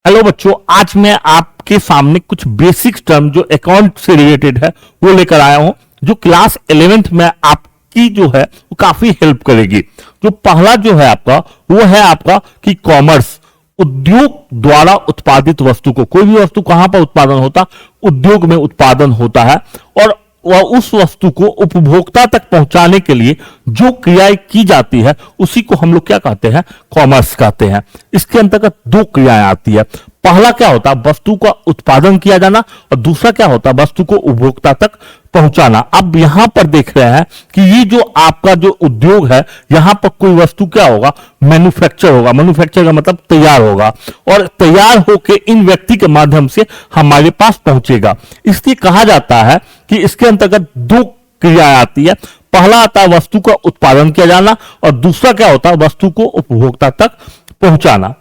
Hello बच्चों, आज मैं आपके सामने कुछ बेसिक टर्म जो अकाउंट से रिलेटेड है वो लेकर आया हूं, जो क्लास 11th में आपकी जो है वो काफी हेल्प करेगी। जो पहला जो है आपका वो है आपका कि कॉमर्स, उद्योग द्वारा उत्पादित वस्तु को, कोई भी वस्तु कहां पर उत्पादन होता, उद्योग में उत्पादन होता है, और वह उस वस्तु को उपभोक्ता तक पहुंचाने के लिए जो क्रियाएं की जाती है उसी को हम लोग क्या कहते हैं, कॉमर्स कहते हैं। इसके अंतर्गत दो क्रियाएं आती है। पहला क्या होता है, वस्तु का उत्पादन किया जाना, और दूसरा क्या होता है, वस्तु को उपभोक्ता तक पहुंचाना। अब यहां पर देख रहे हैं कि ये जो आपका जो उद्योग है, यहां पर कोई वस्तु क्या होगा, मैन्युफैक्चर होगा। मैन्युफैक्चर का मतलब तैयार होगा, और तैयार होकर इन व्यक्ति के माध्यम से हमारे पास पहुंचेगा। इसलिए कहा जाता है कि इसके अंतर्गत दो क्रियाएं आती है। पहला आता है वस्तु का उत्पादन किया जाना, और दूसरा क्या होता है, वस्तु को उपभोक्ता तक पहुंचाना।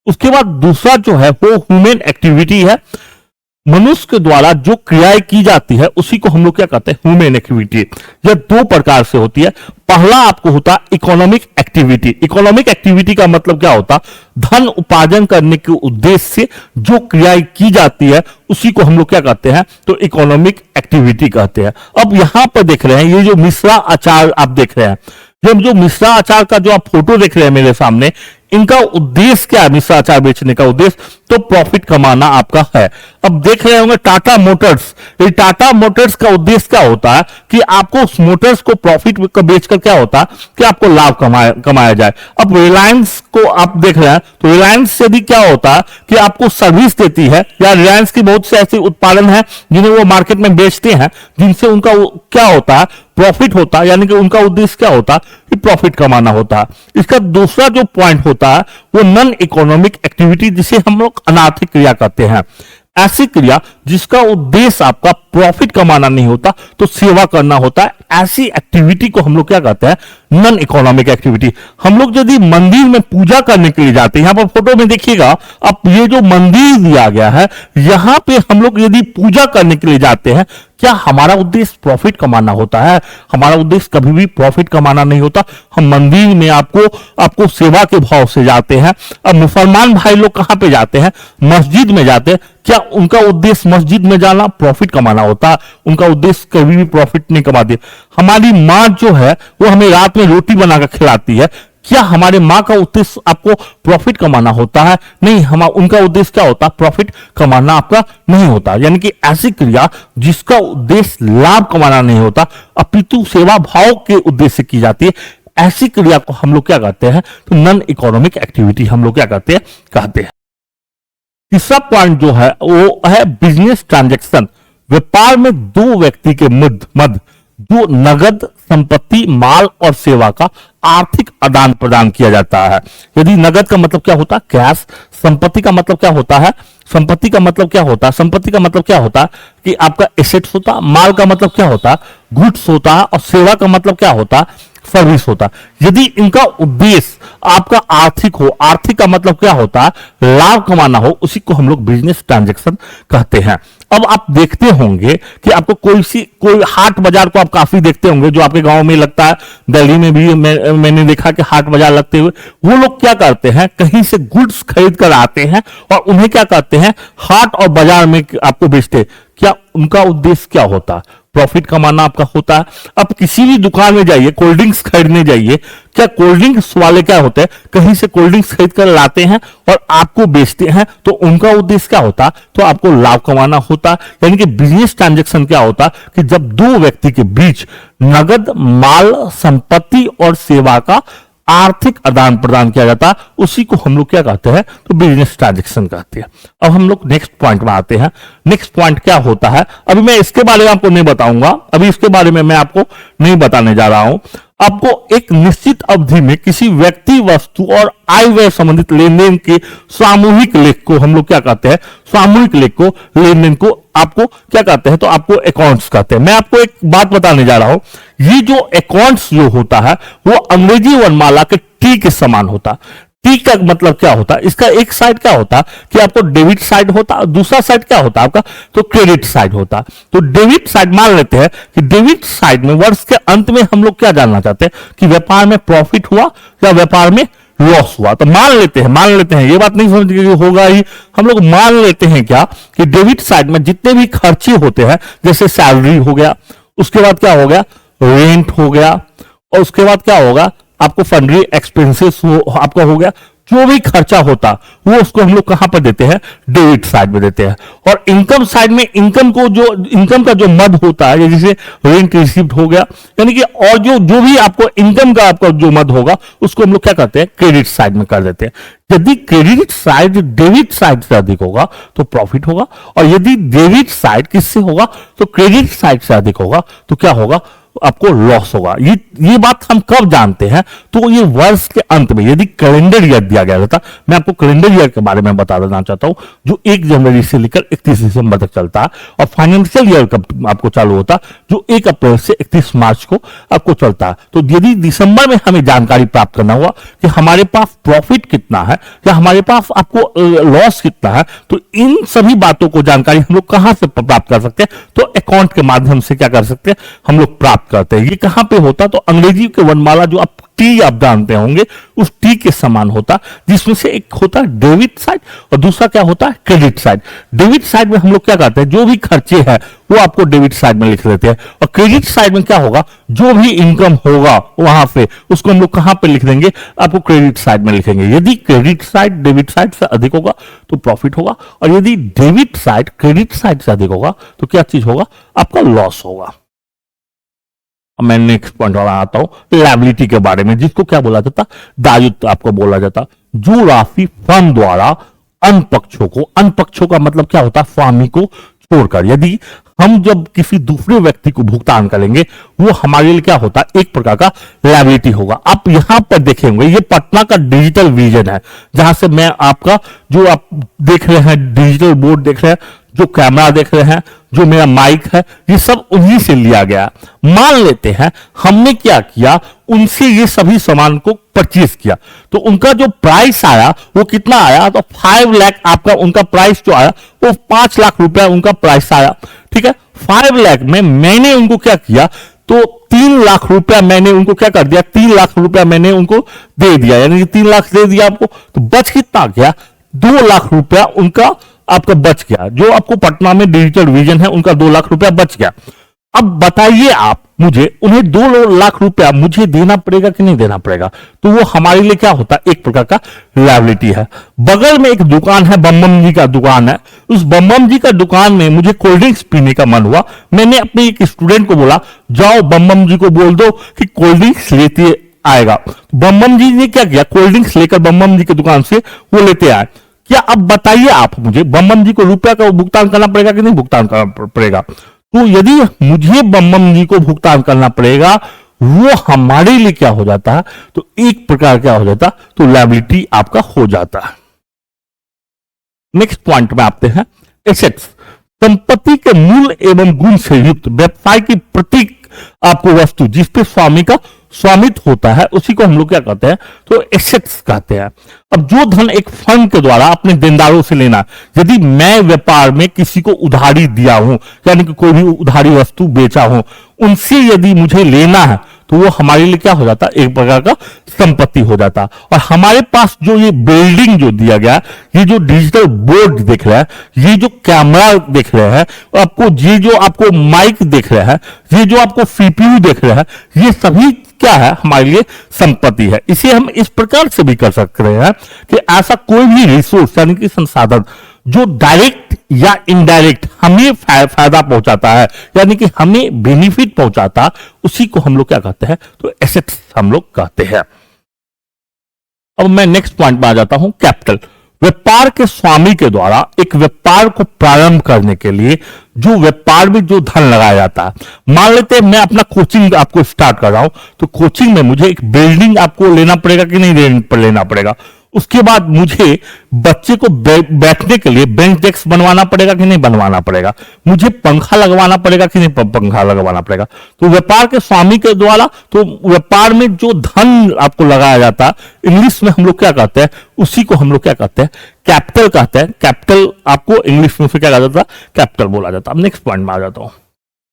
उसके बाद दूसरा जो है वो ह्यूमन एक्टिविटी है। मनुष्य के द्वारा जो क्रियाएं की जाती है उसी को हम लोग क्या कहते हैं, ह्यूमन एक्टिविटी। यह दो प्रकार से होती है। पहला आपको होता है इकोनॉमिक एक्टिविटी। इकोनॉमिक एक्टिविटी का मतलब क्या होता, धन उपार्जन करने के उद्देश्य से जो क्रियाएं की जाती है उसी को हम लोग क्या कहते हैं, तो इकोनॉमिक एक्टिविटी कहते हैं। अब यहां पर देख रहे हैं ये जो मिश्रा अचार आप देख रहे हैं, जो मिश्रा अचार का जो आप फोटो देख रहे हैं मेरे सामने, इनका उद्देश्य क्या है, मिश्रा अचार बेचने का उद्देश्य तो प्रॉफिट कमाना आपका है। अब देख रहे होंगे टाटा मोटर्स, ये टाटा मोटर्स का उद्देश्य क्या होता है कि आपको उस मोटर्स को प्रॉफिट बेचकर क्या होता है कि आपको लाभ कमाया जाए। अब रिलायंस को आप देख रहे हैं, तो रिलायंस से भी क्या होता है कि आपको सर्विस देती है, या रिलायंस की बहुत से ऐसे उत्पादन है जिन्हें वो मार्केट में बेचते हैं, जिनसे उनका क्या होता है, प्रॉफिट होता है। यानी कि उनका उद्देश्य क्या होता है कि प्रॉफिट कमाना होता है। इसका दूसरा जो पॉइंट होता है वो नॉन इकोनॉमिक एक्टिविटी, जिसे हम लोग अनार्थिक क्रिया कहते हैं। ऐसी क्रिया जिसका उद्देश्य आपका प्रॉफिट कमाना नहीं होता, तो सेवा करना होता है, ऐसी एक्टिविटी को हम लोग क्या कहते हैं, नॉन इकोनॉमिक एक्टिविटी। हम लोग यदि मंदिर में पूजा करने के लिए जाते हैं, यहां पर फोटो में देखिएगा, अब ये जो मंदिर दिया गया है, यहां पे हम लोग यदि पूजा करने के लिए जाते हैं, क्या हमारा उद्देश्य प्रॉफिट कमाना होता है? हमारा उद्देश्य कभी भी प्रॉफिट कमाना नहीं होता। हम मंदिर में आपको सेवा के भाव से जाते हैं। अब मुसलमान भाई लोग कहां पे जाते हैं, मस्जिद में जाते हैं। क्या उनका उद्देश्य मस्जिद में जाना प्रॉफिट कमाना होता है? उनका उद्देश्य कभी भी प्रॉफिट नहीं कमाती। हमारी माँ जो है वो हमें रात में रोटी बनाकर खिलाती है, क्या हमारे माँ का उद्देश्य आपको प्रॉफिट कमाना होता है? नहीं, उनका उद्देश्य क्या होता है, प्रॉफिट कमाना आपका नहीं होता। यानी कि ऐसी क्रिया जिसका उद्देश्य लाभ कमाना नहीं होता, अपितु सेवा भाव के उद्देश्य से की जाती है, ऐसी क्रिया को हम लोग क्या कहते हैं, तो नॉन इकोनॉमिक एक्टिविटी हम लोग क्या कहते हैं। तीसरा पॉइंट जो है वो है बिजनेस ट्रांजैक्शन। व्यापार में दो व्यक्ति के मध्य जो नगद, संपत्ति, माल और सेवा का आर्थिक आदान प्रदान किया जाता है। यदि नगद का मतलब क्या होता है, कैश। संपत्ति का मतलब क्या होता है, संपत्ति का मतलब क्या होता है कि आपका एसेट्स होता है। माल का मतलब क्या होता है, गुड्स होता है। और सेवा का मतलब क्या होता है, सर्विस होता है। यदि इनका उद्देश्य आपका आर्थिक हो, आर्थिक का मतलब क्या होता है, लाभ कमाना हो, उसी को हम लोग बिजनेस ट्रांजैक्शन कहते हैं। अब आप देखते होंगे कि आपको कोई हाट बाजार को आप काफी देखते होंगे, जो आपके गांव में लगता है। दिल्ली में भी मैंने देखा कि हाट बाजार लगते हुए वो लोग क्या करते हैं, कहीं से गुड्स खरीद कर आते हैं और उन्हें क्या करते हैं, हाट और बाजार में आपको बेचते हैं। क्या उनका उद्देश्य क्या होता है, प्रॉफिट कमाना आपका होता है। अब किसी भी दुकान में जाइए, कोल्ड ड्रिंक्स खरीदने जाइए, क्या कोल्ड ड्रिंक्स वाले क्या होते हैं, कहीं से कोल्ड ड्रिंक्स खरीद कर लाते हैं और आपको बेचते हैं, तो उनका उद्देश्य क्या होता है, तो आपको लाभ कमाना होता है। यानी कि बिजनेस ट्रांजैक्शन क्या होता है कि जब दो व्यक्ति के बीच नगद, माल, संपत्ति और सेवा का आर्थिक आदान प्रदान किया जाता है, उसी को हम लोग क्या कहते हैं, तो बिजनेस ट्रांजैक्शन कहते हैं। अब हम लोग नेक्स्ट पॉइंट में आते हैं। नेक्स्ट पॉइंट क्या होता है, अभी मैं इसके बारे में आपको नहीं बताऊंगा, अभी इसके बारे में मैं आपको नहीं बताने जा रहा हूं। आपको एक निश्चित अवधि में किसी व्यक्ति, वस्तु और आय व्यय संबंधित लेन देन के सामूहिक लेख को हम लोग क्या कहते हैं, सामूहिक लेख को, लेन देन को आपको क्या कहते हैं, तो आपको अकाउंट्स कहते हैं। मैं आपको एक बात बताने जा रहा हूं, ये जो अकाउंट्स जो होता है वो अंग्रेजी वर्णमाला के टी के समान होता है। टी का मतलब क्या होता है, इसका एक साइड क्या होता है कि आपको डेबिट साइड होता है, दूसरा साइड क्या होता है आपका, तो क्रेडिट साइड होता है। तो डेबिट साइड मान लेते हैं कि डेबिट साइड में वर्ष के अंत में हम लोग क्या जानना चाहते हैं कि व्यापार में प्रॉफिट हुआ या व्यापार में लॉस हुआ। तो मान लेते हैं, ये बात नहीं समझ कि होगा ही, हम लोग मान लेते हैं क्या कि डेबिट साइड में जितने भी खर्चे होते हैं, जैसे सैलरी हो गया, उसके बाद क्या हो गया, रेंट हो गया, और उसके बाद क्या होगा, आपको फंड्री एक्सपेंसेस आपका हो गया, जो भी खर्चा होता वो उसको हम लोग कहां पर देते हैं, डेबिट साइड में देते हैं। और इनकम साइड में इनकम का जो मद होता है, जैसे रेंट रिसीव्ड हो गया, यानी कि और जो भी आपको इनकम का आपका जो मद होगा उसको हम लोग क्या करते हैं, क्रेडिट साइड में कर देते हैं। यदि क्रेडिट साइड डेबिट साइड से अधिक होगा तो प्रॉफिट होगा, और यदि डेबिट साइड किससे होगा, तो क्रेडिट साइड से अधिक होगा तो क्या होगा, आपको लॉस होगा। ये बात हम कब जानते हैं, तो ये वर्ष के अंत में यदि कैलेंडर ईयर दिया गया रहता, मैं आपको कैलेंडर ईयर के बारे में बता देना चाहता हूं, जो 1 जनवरी से लेकर 31 दिसंबर तक चलता है, और फाइनेंशियल ईयर कब आपको चालू होता, जो 1 अप्रैल से 31 मार्च को आपको चलता है। तो यदि दिसंबर में हमें जानकारी प्राप्त करना हुआ कि हमारे पास प्रॉफिट कितना है या हमारे पास आपको लॉस कितना है, तो इन सभी बातों को जानकारी हम लोग कहां से प्राप्त कर सकते हैं, तो अकाउंट के माध्यम से क्या कर सकते हैं, हम लोग प्राप्त करते हैं। ये कहां पे होता, तो अंग्रेजी के वर्णमाला जो आप टी आप जानते होंगे, उस टी के समान होता, जिसमें से एक होता है डेबिट साइड और दूसरा क्या होता है, क्रेडिट साइड। डेबिट साइड में हम लोग क्या करते हैं, जो भी खर्चे हैं वो आपको डेबिट साइड में लिख देते हैं, और क्रेडिट साइड में क्या होगा, जो भी इनकम होगा वहां पे उसको हम लोग कहां पे लिख देंगे, आपको क्रेडिट साइड में लिखेंगे। यदि क्रेडिट साइड डेबिट साइड से अधिक होगा तो प्रॉफिट होगा, और यदि डेबिट साइड क्रेडिट साइड से अधिक होगा तो क्या चीज होगा, आपका लॉस होगा। मैं नेक्स्ट पॉइंट वाला आता हूं, लायबिलिटी के बारे में, जिसको क्या बोला जाता, दायित्व आपको बोला जाता। जो राशि फर्म द्वारा अन्य पक्षों का मतलब क्या होता है, स्वामी को छोड़कर, यदि हम जब किसी दूसरे व्यक्ति को भुगतान करेंगे, वो हमारे लिए क्या होता है, एक प्रकार का लायबिलिटी होगा। आप यहां पर देखेंगे, ये पटना का डिजिटल विजन है, जहां से मैं आपका जो आप देख रहे हैं डिजिटल बोर्ड देख रहे हैं, जो कैमरा देख रहे हैं, जो मेरा माइक है, ये सब उन्हीं से लिया गया। मान लेते हैं हमने क्या किया, उनसे ये सभी सामान को परचेज किया, तो उनका जो प्राइस आया वो कितना आया, तो 5 लाख आपका उनका प्राइस जो आया वो 5 लाख रुपया उनका प्राइस आया। ठीक है, 5 लाख में मैंने उनको क्या किया, तो 3 लाख रुपया मैंने उनको क्या कर दिया, 3 लाख रुपया मैंने उनको दे दिया, यानी कि 3 लाख दे दिया आपको, तो बच कितना गया, 2 लाख रुपया उनका आपका बच गया। जो आपको पटना में डिजिटल विजन है उनका 2 लाख रुपया बच गया। अब बताइए आप मुझे, उन्हें 2 लाख रुपया मुझे देना पड़ेगा कि नहीं देना पड़ेगा, तो वो हमारे लिए क्या होता है, एक प्रकार का लायबिलिटी है। बगल में एक दुकान है, बम्बम जी का दुकान है, उस बम्बम जी का दुकान में मुझे कोल्ड ड्रिंक्स पीने का मन हुआ, मैंने अपने एक स्टूडेंट को बोला, जाओ बम्बम जी को बोल दो कि कोल्ड ड्रिंक्स लेते आएगा। बम्बम जी ने क्या किया, कोल्ड ड्रिंक्स लेकर बम्बम जी की दुकान से वो लेते आए। क्या अब बताइए आप मुझे, बम्बम जी को रुपया का भुगतान करना पड़ेगा कि नहीं भुगतान करना पड़ेगा, तो यदि मुझे बम्बम जी को भुगतान करना पड़ेगा, वो हमारे लिए क्या हो जाता है, तो एक प्रकार क्या हो जाता, तो लायबिलिटी आपका हो जाता है। नेक्स्ट पॉइंट में आते हैं, एसेट्स, संपत्ति के मूल एवं गुण से युक्त व्यवसाय की प्रतीक आपको वस्तु जिसपे स्वामी का स्वामित्व होता है, उसी को हम लोग क्या कहते हैं, तो एसेट्स कहते हैं। अब जो धन एक फर्म के द्वारा अपने देनदारों से लेना, यदि मैं व्यापार में किसी को उधारी दिया हूं, यानी कि कोई भी उधारी वस्तु बेचा हूं, उनसे यदि मुझे लेना है, तो वो हमारे लिए क्या हो जाता, एक प्रकार का संपत्ति हो जाता। और हमारे पास जो ये बिल्डिंग जो दिया गया, ये जो डिजिटल बोर्ड दिख रहा है, ये जो कैमरा दिख रहे हैं आपको, ये जो आपको माइक दिख रहा है, ये जो आपको सीपीयू दिख रहा है, ये सभी क्या है, हमारे लिए संपत्ति है। इसे हम इस प्रकार से भी कर सकते हैं कि ऐसा कोई भी रिसोर्स यानी कि संसाधन जो डायरेक्ट या इनडायरेक्ट हमें फायदा पहुंचाता है, यानी कि हमें बेनिफिट पहुंचाता, उसी को हम लोग क्या कहते हैं, तो एसेट्स हम लोग कहते हैं। अब मैं नेक्स्ट पॉइंट में आ जाता हूं, कैपिटल। व्यापार के स्वामी के द्वारा एक व्यापार को प्रारंभ करने के लिए जो व्यापार में जो धन लगाया जाता है, मान लेते हैं मैं अपना कोचिंग आपको स्टार्ट कर रहा हूं, तो कोचिंग में मुझे एक बिल्डिंग आपको लेना पड़ेगा कि नहीं लेना पड़ेगा, उसके बाद मुझे बच्चे को बैठने के लिए बेंच डेस्क बनवाना पड़ेगा कि नहीं बनवाना पड़ेगा, मुझे पंखा लगवाना पड़ेगा कि नहीं पंखा लगवाना पड़ेगा। तो व्यापार के स्वामी के द्वारा, तो व्यापार में जो धन आपको लगाया जाता है, इंग्लिश में हम लोग क्या कहते हैं, उसी को हम लोग क्या कहते हैं, कैपिटल कहते हैं। कैपिटल आपको इंग्लिश में क्या कहा जाता है, कैपिटल बोला जाता है। अब नेक्स्ट पॉइंट में आ जाता हूं,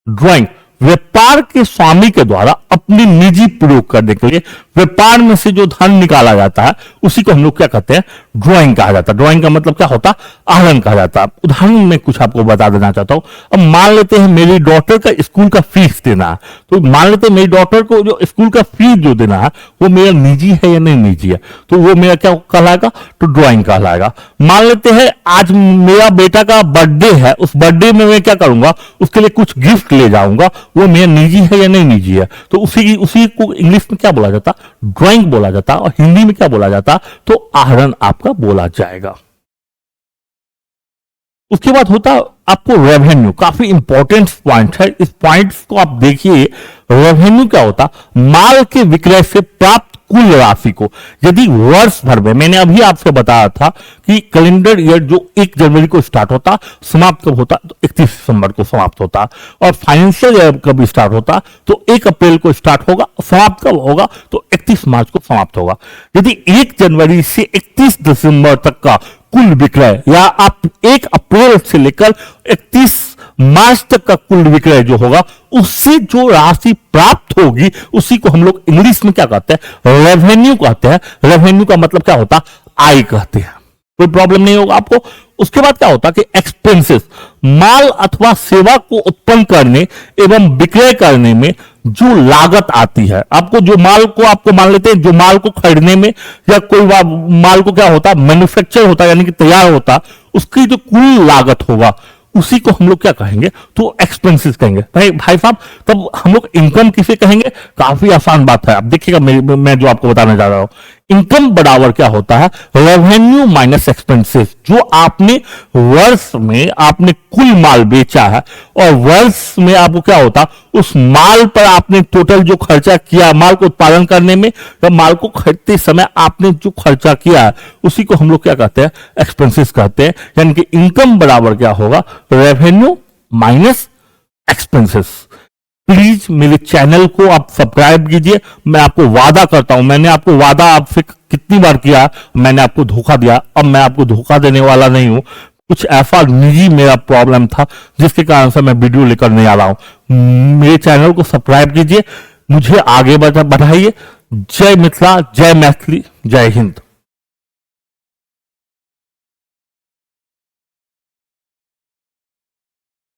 ड्राइंग। व्यापार के स्वामी के द्वारा अपनी निजी प्रयोग करने के लिए व्यापार में से जो धन निकाला जाता है उसी को हम लोग क्या कहते हैं, ड्राइंग कहा जाता है। ड्राइंग का मतलब क्या होता है, आहरण कहा जाता है। उदाहरण में कुछ आपको बता देना चाहता हूं। अब मान लेते हैं मेरी डॉटर का स्कूल का फीस देना है, तो मान लेते हैं मेरी डॉटर को जो स्कूल का फीस जो देना है वो मेरा निजी है या नहीं निजी है, तो वो मेरा क्या कहलाएगा, तो ड्राइंग कहलाएगा। मान लेते हैं आज मेरा बेटा का बर्थडे है, उस बर्थडे में मैं क्या करूंगा, उसके लिए कुछ गिफ्ट ले जाऊंगा, वो मेरा निजी है या नहीं निजी है, तो उसी को इंग्लिश में क्या बोला जाता, ड्राइंग बोला जाता, और हिंदी में क्या बोला जाता, तो आहरण आपका बोला जाएगा। उसके बाद होता आपको रेवेन्यू, काफी इंपॉर्टेंट पॉइंट है, इस पॉइंट को आप देखिए। रेवेन्यू क्या होता, माल के विक्रय से प्राप्त कुल राशि को यदि वर्ष भर में, मैंने अभी आपसे बताया था कि कैलेंडर ईयर जो 1 जनवरी को स्टार्ट होता, समाप्त कब होता, तो 31 दिसंबर को समाप्त होता, और फाइनेंशियल ईयर कब स्टार्ट होता, तो 1 अप्रैल को स्टार्ट होगा, समाप्त कब होगा, तो 31 मार्च को समाप्त होगा। यदि 1 जनवरी से 31 दिसंबर तक का कुल विक्रय, या आप 1 अप्रैल से लेकर 31 मार्च तक का कुल विक्रय जो होगा, उससे जो राशि प्राप्त होगी उसी को हम लोग इंग्लिश में क्या कहते हैं, रेवेन्यू कहते हैं। रेवेन्यू का मतलब क्या होता, आय कहते हैं। कोई प्रॉब्लम नहीं होगा आपको। उसके बाद क्या होता कि एक्सपेंसेस, माल अथवा सेवा को उत्पन्न करने एवं विक्रय करने में जो लागत आती है, आपको जो माल को, आपको मान लेते हैं जो माल को खरीदने में, या कोई माल को क्या होता, मैन्युफैक्चर होता यानी कि तैयार होता, उसकी जो कुल लागत होगा उसी को हम लोग क्या कहेंगे, तो एक्सपेंसेस कहेंगे। भाई साहब, तब हम लोग इनकम किसे कहेंगे, काफी आसान बात है। आप देखिएगा मैं जो आपको बताने जा रहा हूं, इनकम बराबर क्या होता है, रेवेन्यू माइनस एक्सपेंसेस। जो आपने वर्ष में आपने कुल माल बेचा है, और वर्ष में आपको क्या होता, उस माल पर आपने टोटल जो खर्चा किया, माल को उत्पादन करने में या माल को खरीदते समय आपने जो खर्चा किया है, उसी को हम लोग क्या कहते हैं, एक्सपेंसेस कहते हैं। यानी कि इनकम बराबर क्या होगा, रेवेन्यू माइनस एक्सपेंसेस। प्लीज मेरे चैनल को आप सब्सक्राइब कीजिए। मैं आपको वादा करता हूं, मैंने आपको वादा आपसे कितनी बार किया, मैंने आपको धोखा दिया, अब मैं आपको धोखा देने वाला नहीं हूं। कुछ ऐसा निजी मेरा प्रॉब्लम था जिसके कारण से मैं वीडियो लेकर नहीं आ रहा हूं। मेरे चैनल को सब्सक्राइब कीजिए, मुझे आगे बढ़ाइए। जय मिथिला, जय मैथिली, जय हिंद।